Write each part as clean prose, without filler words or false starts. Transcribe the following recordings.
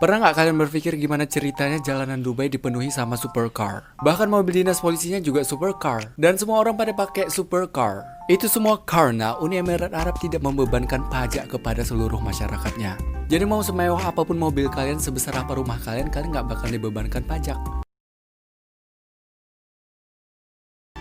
Pernah nggak kalian berpikir gimana ceritanya jalanan Dubai dipenuhi sama supercar? Bahkan mobil dinas polisinya juga supercar. Dan semua orang pada pakai supercar. Itu semua karena Uni Emirat Arab tidak membebankan pajak kepada seluruh masyarakatnya. Jadi mau semewah apapun mobil kalian, sebesar apa rumah kalian nggak bakal dibebankan pajak.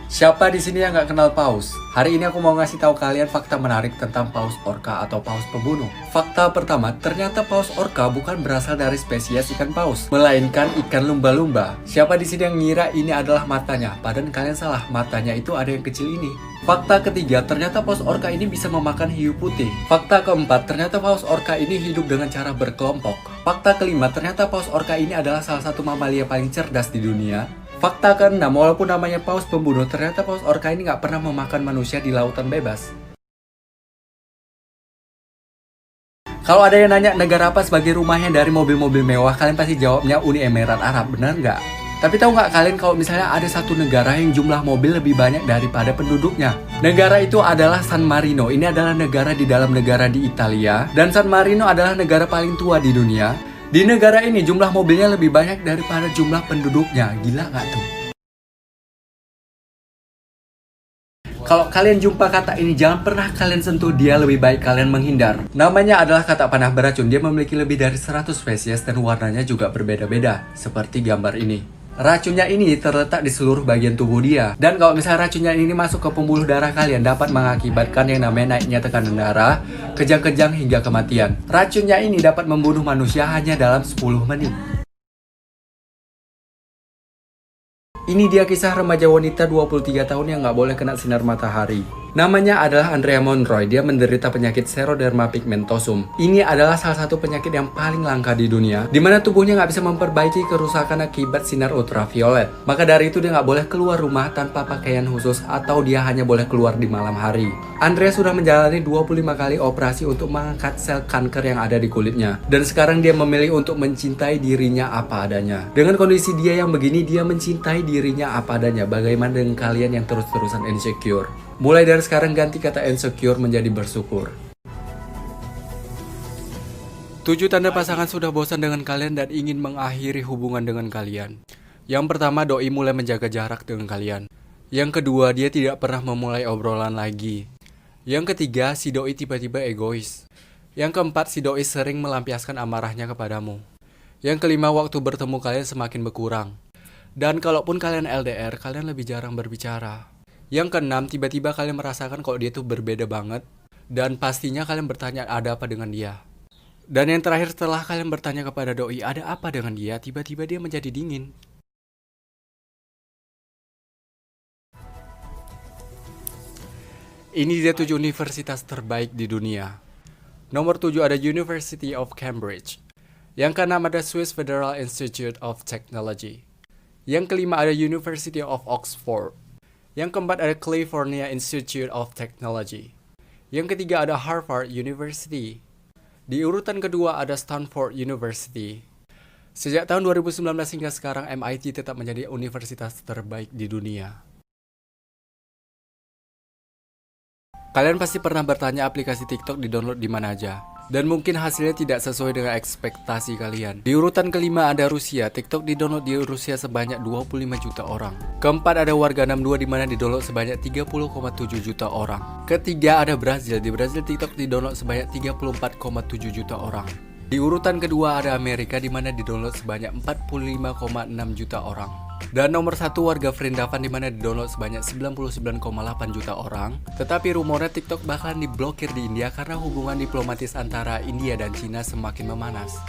Siapa di sini yang nggak kenal paus? Hari ini aku mau ngasih tahu kalian fakta menarik tentang paus orca atau paus pembunuh. Fakta pertama, ternyata paus orca bukan berasal dari spesies ikan paus, melainkan ikan lumba-lumba. Siapa di sini yang ngira ini adalah matanya? Padahal kalian salah, matanya itu ada yang kecil ini. Fakta ketiga, ternyata paus orca ini bisa memakan hiu putih. Fakta keempat, ternyata paus orca ini hidup dengan cara berkelompok. Fakta kelima, ternyata paus orca ini adalah salah satu mamalia paling cerdas di dunia. Fakta keenam, walaupun namanya paus pembunuh, ternyata paus orca ini nggak pernah memakan manusia di lautan bebas. Kalau ada yang nanya negara apa sebagai rumahnya dari mobil-mobil mewah, kalian pasti jawabnya Uni Emirat Arab, benar nggak? Tapi tahu nggak kalian kalau misalnya ada satu negara yang jumlah mobil lebih banyak daripada penduduknya? Negara itu adalah San Marino. Ini adalah negara di dalam negara di Italia. Dan San Marino adalah negara paling tua di dunia. Di negara ini jumlah mobilnya lebih banyak daripada jumlah penduduknya. Gila nggak tuh? Kalau kalian jumpa kata ini, jangan pernah kalian sentuh dia, lebih baik kalian menghindar. Namanya adalah kata panah beracun. Dia memiliki lebih dari 100 spesies dan warnanya juga berbeda-beda. Seperti gambar ini. Racunnya ini terletak di seluruh bagian tubuh dia. Dan kalau misalnya racunnya ini masuk ke pembuluh darah kalian, dapat mengakibatkan yang namanya naiknya tekanan darah, kejang-kejang hingga kematian. Racunnya ini dapat membunuh manusia hanya dalam 10 menit. Ini dia kisah remaja wanita 23 tahun yang nggak boleh kena sinar matahari. Namanya adalah Andrea Monroy. Dia menderita penyakit Xeroderma pigmentosum. Ini adalah salah satu penyakit yang paling langka di dunia, di mana tubuhnya nggak bisa memperbaiki kerusakan akibat sinar ultraviolet. Maka dari itu dia nggak boleh keluar rumah tanpa pakaian khusus, atau dia hanya boleh keluar di malam hari. Andrea sudah menjalani 25 kali operasi untuk mengangkat sel kanker yang ada di kulitnya. Dan sekarang dia memilih untuk mencintai dirinya apa adanya. Dengan kondisi dia yang begini, dia mencintai dirinya apa adanya. Bagaimana dengan kalian yang terus-terusan insecure? Mulai dari sekarang ganti kata insecure menjadi bersyukur. 7 tanda pasangan sudah bosan dengan kalian dan ingin mengakhiri hubungan dengan kalian. Yang pertama, doi mulai menjaga jarak dengan kalian. Yang kedua, dia tidak pernah memulai obrolan lagi. Yang ketiga, si doi tiba-tiba egois. Yang keempat, si doi sering melampiaskan amarahnya kepadamu. Yang kelima, waktu bertemu kalian semakin berkurang. Dan kalaupun kalian LDR, kalian lebih jarang berbicara. Yang keenam, tiba-tiba kalian merasakan kalau dia tuh berbeda banget. Dan pastinya kalian bertanya ada apa dengan dia. Dan yang terakhir, setelah kalian bertanya kepada doi ada apa dengan dia, tiba-tiba dia menjadi dingin. Ini dia 7 universitas terbaik di dunia. Nomor 7 ada University of Cambridge. Yang keenam ada Swiss Federal Institute of Technology. Yang kelima ada University of Oxford. Yang keempat ada California Institute of Technology. Yang ketiga ada Harvard University. Di urutan kedua ada Stanford University. Sejak tahun 2019 hingga sekarang, MIT tetap menjadi universitas terbaik di dunia. Kalian pasti pernah bertanya aplikasi TikTok di-download di mana aja. Dan mungkin hasilnya tidak sesuai dengan ekspektasi kalian. Di urutan kelima ada Rusia. TikTok di-download di Rusia sebanyak 25 juta orang. Keempat ada warga 62 di mana di-download sebanyak 30,7 juta orang. Ketiga ada Brazil. Di Brazil TikTok di-download sebanyak 34,7 juta orang. Di urutan kedua ada Amerika di mana di-download sebanyak 45,6 juta orang. Dan nomor satu warga Vrindavan di mana di-download sebanyak 99,8 juta orang. Tetapi rumornya TikTok bakalan diblokir di India karena hubungan diplomatis antara India dan Cina semakin memanas.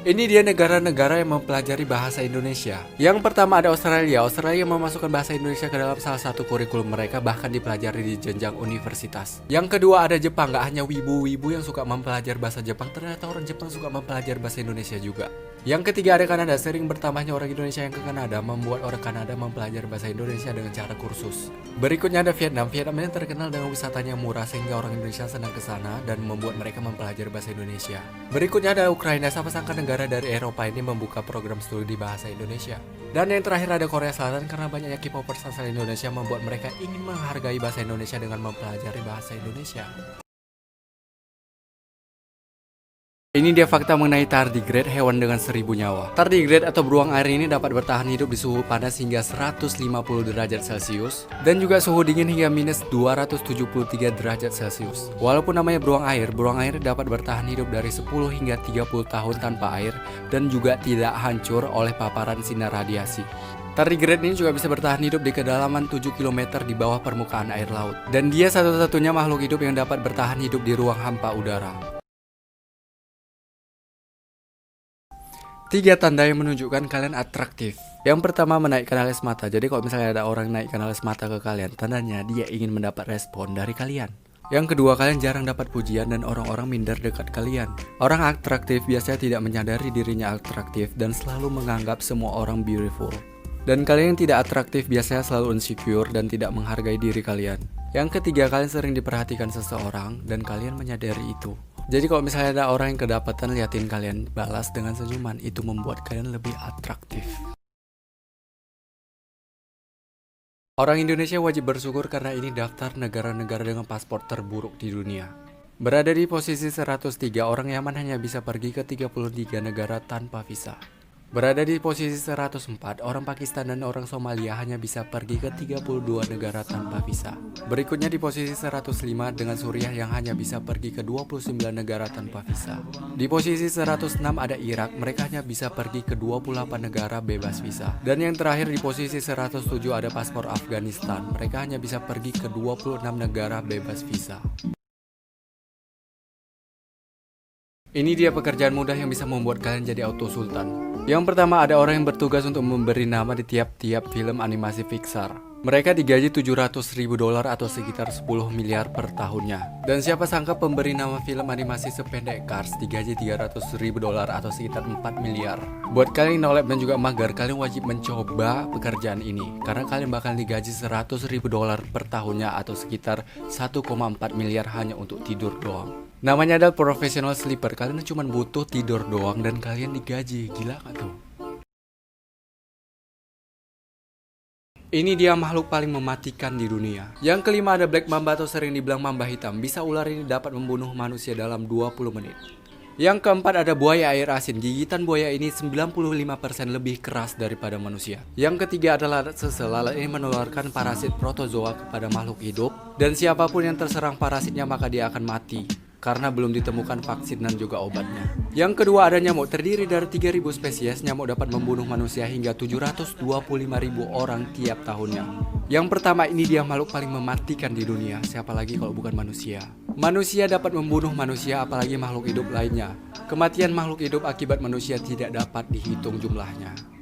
Ini dia negara-negara yang mempelajari bahasa Indonesia. Yang pertama ada Australia. Australia memasukkan bahasa Indonesia ke dalam salah satu kurikulum mereka, bahkan dipelajari di jenjang universitas. Yang kedua ada Jepang. Gak hanya wibu-wibu yang suka mempelajari bahasa Jepang, ternyata orang Jepang suka mempelajari bahasa Indonesia juga. Yang ketiga ada Kanada. Sering bertambahnya orang Indonesia yang ke Kanada membuat orang Kanada mempelajari bahasa Indonesia dengan cara kursus. Berikutnya ada Vietnam. Vietnam yang terkenal dengan wisatanya murah sehingga orang Indonesia senang ke sana dan membuat mereka mempelajari bahasa Indonesia. Berikutnya ada Ukraina. Siapa sangka negara dari Eropa ini membuka program studi bahasa Indonesia. Dan yang terakhir ada Korea Selatan, karena banyaknya K-popers asal Indonesia membuat mereka ingin menghargai bahasa Indonesia dengan mempelajari bahasa Indonesia. Ini dia fakta mengenai tardigrade, hewan dengan 1000 nyawa. Tardigrade atau beruang air ini dapat bertahan hidup di suhu panas hingga 150 derajat Celcius dan juga suhu dingin hingga minus 273 derajat Celcius. Walaupun namanya beruang air dapat bertahan hidup dari 10 hingga 30 tahun tanpa air dan juga tidak hancur oleh paparan sinar radiasi. Tardigrade ini juga bisa bertahan hidup di kedalaman 7 km di bawah permukaan air laut. Dan dia satu-satunya makhluk hidup yang dapat bertahan hidup di ruang hampa udara. 3 tanda yang menunjukkan kalian atraktif. Yang pertama, menaikkan alis mata. Jadi kalau misalnya ada orang naikkan alis mata ke kalian, tandanya dia ingin mendapat respon dari kalian. Yang kedua, kalian jarang dapat pujian dan orang-orang minder dekat kalian. Orang atraktif biasanya tidak menyadari dirinya atraktif dan selalu menganggap semua orang beautiful. Dan kalian yang tidak atraktif biasanya selalu insecure dan tidak menghargai diri kalian. Yang ketiga, kalian sering diperhatikan seseorang dan kalian menyadari itu. Jadi kalau misalnya ada orang yang kedapatan liatin kalian balas dengan senyuman, itu membuat kalian lebih atraktif. Orang Indonesia wajib bersyukur karena ini daftar negara-negara dengan paspor terburuk di dunia. Berada di posisi 103, orang Yaman hanya bisa pergi ke 33 negara tanpa visa. Berada di posisi 104, orang Pakistan dan orang Somalia hanya bisa pergi ke 32 negara tanpa visa. Berikutnya di posisi 105 dengan Suriah yang hanya bisa pergi ke 29 negara tanpa visa. Di posisi 106 ada Irak, mereka hanya bisa pergi ke 28 negara bebas visa. Dan yang terakhir di posisi 107 ada paspor Afghanistan, mereka hanya bisa pergi ke 26 negara bebas visa. Ini dia pekerjaan mudah yang bisa membuat kalian jadi auto sultan. Yang pertama, ada orang yang bertugas untuk memberi nama di tiap-tiap film animasi Pixar. Mereka digaji $700.000 atau sekitar 10 miliar per tahunnya. Dan siapa sangka pemberi nama film animasi sependek Cars digaji $300.000 atau sekitar 4 miliar. Buat kalian yang nolep dan juga mager, kalian wajib mencoba pekerjaan ini. Karena kalian bakal digaji $100.000 per tahunnya atau sekitar 1,4 miliar hanya untuk tidur doang. Namanya adalah professional sleeper, kalian cuma butuh tidur doang dan kalian digaji, gila gak tuh? Ini dia makhluk paling mematikan di dunia. Yang kelima ada Black Mamba atau sering dibilang mamba hitam. Bisa ular ini dapat membunuh manusia dalam 20 menit. Yang keempat ada buaya air asin. Gigitan buaya ini 95% lebih keras daripada manusia. Yang ketiga adalah lalat sese. Lalat ini menularkan parasit protozoa kepada makhluk hidup. Dan siapapun yang terserang parasitnya maka dia akan mati. Karena belum ditemukan vaksin dan juga obatnya. Yang kedua ada nyamuk, terdiri dari 3.000 spesies. Nyamuk dapat membunuh manusia hingga 725.000 orang tiap tahunnya. Yang pertama, ini dia makhluk paling mematikan di dunia. Siapa lagi kalau bukan manusia? Manusia dapat membunuh manusia, apalagi makhluk hidup lainnya. Kematian makhluk hidup akibat manusia tidak dapat dihitung jumlahnya.